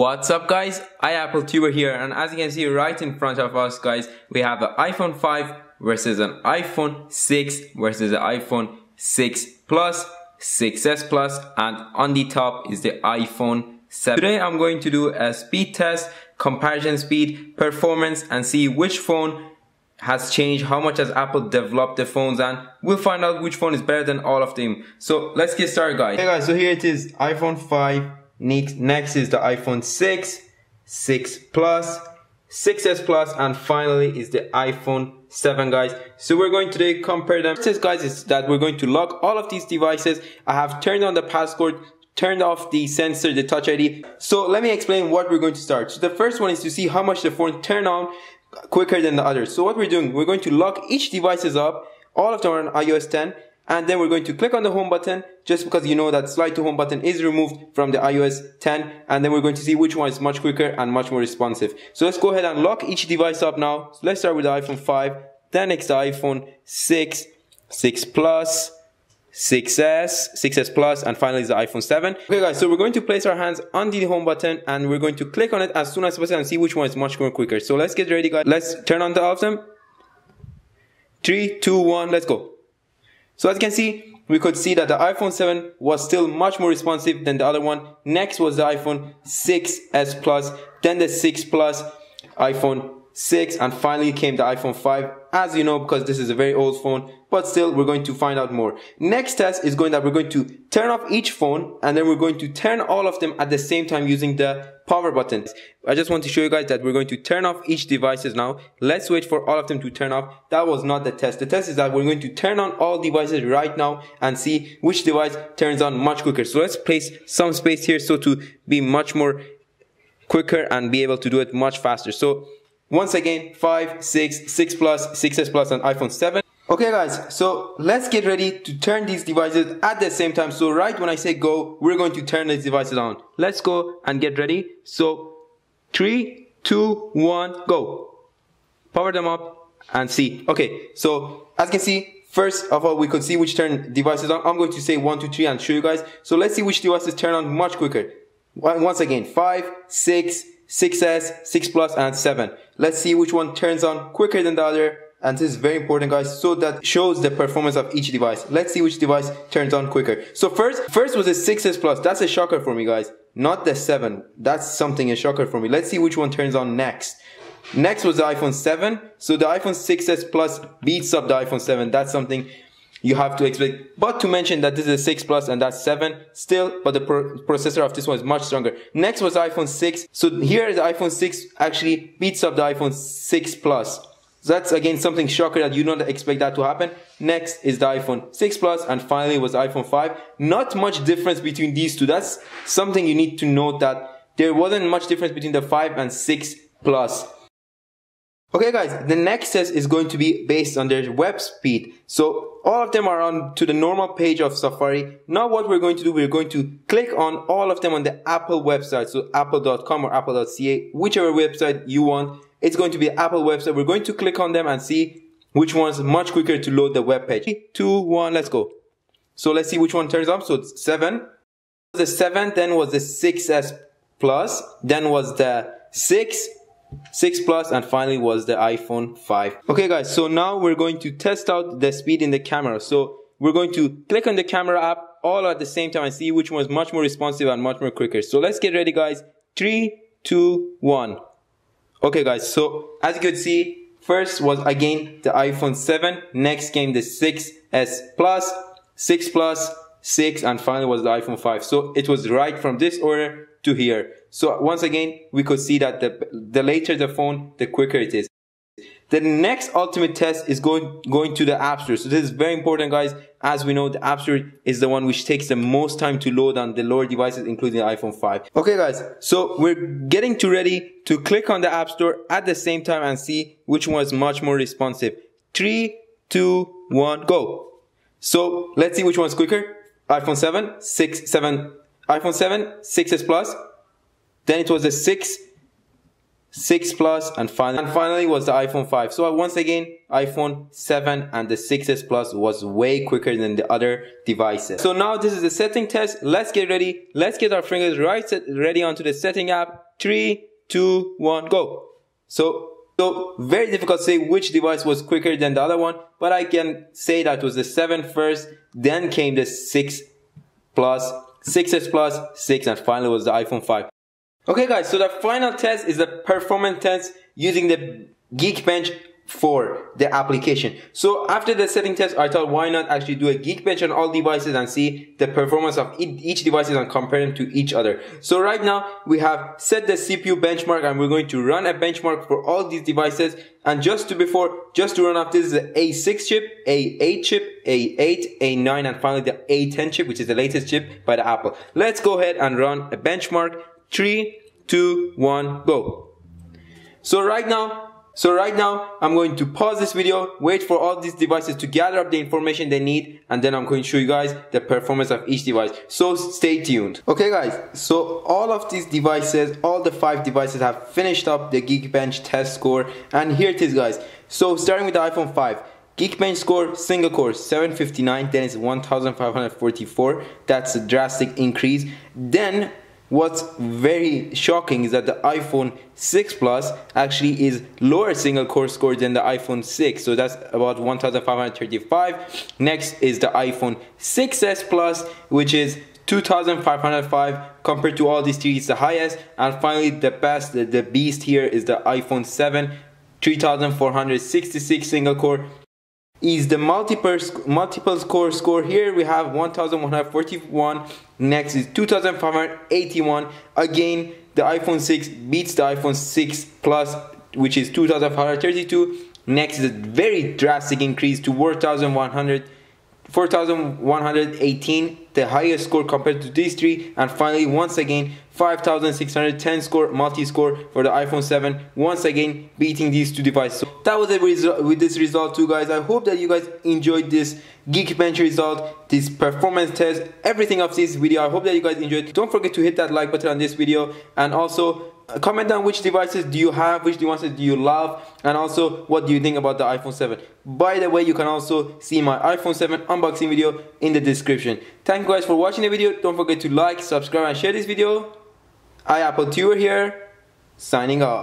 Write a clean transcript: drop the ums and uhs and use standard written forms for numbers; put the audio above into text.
What's up guys, iAppleTuber here, and as you can see right in front of us guys, we have an iPhone 5 versus an iPhone 6 versus an iPhone 6 Plus, 6s Plus, and on the top is the iPhone 7. Today I'm going to do a speed test, comparison speed, performance, and see which phone has changed, how much has Apple developed the phones, and we'll find out which phone is better than all of them. So let's get started guys. Okay guys, so here it is, iPhone 5. Next is the iPhone 6, 6 Plus, 6s Plus, and finally is the iPhone 7 guys. So we're going to compare them. First guys is that we're going to lock all of these devices. I have turned on the passcode, turned off the sensor, the Touch ID. So let me explain what we're going to start. So the first one is to see how much the phone turn on quicker than the others. So what we're doing, we're going to lock each devices up, all of them are on iOS 10. And then we're going to click on the home button, just because you know that slide to home button is removed from the iOS 10. And then we're going to see which one is much quicker and much more responsive. So let's go ahead and lock each device up now. So let's start with the iPhone 5, then next the iPhone 6, 6 Plus, 6s, 6s Plus, and finally is the iPhone 7. Okay guys, so we're going to place our hands on the home button and we're going to click on it as soon as possible and see which one is much more quicker. So let's get ready guys. Let's turn on all of them. 3, 2, 1, let's go. So as you can see, we could see that the iPhone 7 was still much more responsive than the other one. Next was the iPhone 6s Plus, then the 6 Plus, iPhone 6, and finally came the iPhone 5. As you know, because this is a very old phone, but still we're going to find out more. Next test is we're going to turn off each phone and then we're going to turn all of them at the same time using the power button. I just want to show you guys that we're going to turn off each devices now. Let's wait for all of them to turn off. That was not the test. The test is that we're going to turn on all devices right now and see which device turns on much quicker. So let's place some space here so to be much more quicker and be able to do it much faster. So once again, 5, 6, 6 Plus, 6s Plus, and iPhone 7. Okay guys, so let's get ready to turn these devices at the same time. So right when I say go, we're going to turn these devices on. Let's go and get ready. So 3, 2, 1, go. Power them up and see. Okay, so as you can see, first of all, we could see which turn devices on. I'm going to say 1, 2, 3 and show you guys. So let's see which devices turn on much quicker. Once again, 5, 6, 6s, 6 Plus, and 7. Let's see which one turns on quicker than the other. And this is very important guys, so that shows the performance of each device. Let's see which device turns on quicker. So first was the 6s Plus. That's a shocker for me guys. Not the 7. That's something a shocker for me. Let's see which one turns on next. Next was the iPhone 7. So the iPhone 6s Plus beats up the iPhone 7. That's something you have to expect. But to mention that this is a 6 Plus and that's 7 still, but the processor of this one is much stronger. Next was the iPhone 6. So here the iPhone 6 actually beats up the iPhone 6 Plus. So that's again something shocker that you don't expect that to happen. Next is the iPhone 6 Plus, and finally was the iPhone 5. Not much difference between these two. That's something you need to note, that there wasn't much difference between the 5 and 6 Plus. Okay guys, the next test is going to be based on their web speed. So all of them are on to the normal page of Safari. Now what we're going to do, we're going to click on all of them on the Apple website. So apple.com or apple.ca, whichever website you want. It's going to be Apple website. We're going to click on them and see which one's much quicker to load the web page. 3, 2, 1, let's go. So let's see which one turns up. So it's 7. The 7, then was the 6s Plus, then was the 6 Plus, and finally was the iPhone 5. Okay guys, so now we're going to test out the speed in the camera. So we're going to click on the camera app all at the same time and see which one is much more responsive and much more quicker. So let's get ready guys. 3, 2, 1. Okay guys, so as you could see, first was again the iPhone 7, next came the 6s Plus, 6 Plus, 6, and finally was the iPhone 5. So it was right from this order to here. So once again, we could see that the later the phone, the quicker it is. The next ultimate test is going to the App Store. So this is very important guys. As we know, the App Store is the one which takes the most time to load on the lower devices, including the iPhone 5. Okay guys, so we're getting ready to click on the App Store at the same time and see which one is much more responsive. 3, 2, 1, go. So let's see which one's quicker. iPhone 7, iPhone 7, 6s Plus. Then it was the 6 6 Plus, and finally was the iPhone 5. So once again, iPhone 7 and the 6s Plus was way quicker than the other devices. So now this is the setting test. Let's get ready. Let's get our fingers ready onto the setting app. 3, 2, 1, go. So very difficult to say which device was quicker than the other one, but I can say that was the 7 first, then came the 6 Plus, 6s Plus, 6, and finally was the iPhone 5. Okay guys, so the final test is the performance test using the Geekbench for the application. So after the setting test, I thought why not actually do a Geekbench on all devices and see the performance of each device and compare them to each other. So right now we have set the CPU benchmark and we're going to run a benchmark for all these devices. And just to run off, this is the A6 chip, A8 chip, A8, A9, and finally the A10 chip, which is the latest chip by the Apple. Let's go ahead and run a benchmark. 3, 2, 1, go. So right now I'm going to pause this video, wait for all these devices to gather up the information they need, and then I'm going to show you guys the performance of each device. So stay tuned. Okay guys, so all of these devices, all the 5 devices have finished up the Geekbench test score, and here it is guys. So starting with the iPhone 5. Geekbench score, single core 759, then it's 1544. That's a drastic increase. Then what's very shocking is that the iPhone 6 Plus actually is lower single core score than the iPhone 6, so that's about 1535. Next is the iPhone 6s Plus, which is 2505. Compared to all these three, it's the highest. And finally the best, the beast here is the iPhone 7, 3466 single core. Is the multiple score here we have 1141. Next is 2581. Again, the iPhone 6 beats the iPhone 6 Plus, which is 2532. Next is a very drastic increase to 4118, the highest score compared to these three. And finally, once again, 5610 score, multi-score for the iPhone 7, once again beating these two devices. So that was it with this result too guys. I hope that you guys enjoyed this Geekbench result, this performance test, everything of this video. I hope that you guys enjoyed. Don't forget to hit that like button on this video, and also comment down which devices do you have, which devices do you love, and also what do you think about the iPhone 7. By the way, you can also see my iPhone 7 unboxing video in the description. Thank you guys for watching the video. Don't forget to like, subscribe, and share this video. iAppleTuber here, signing off.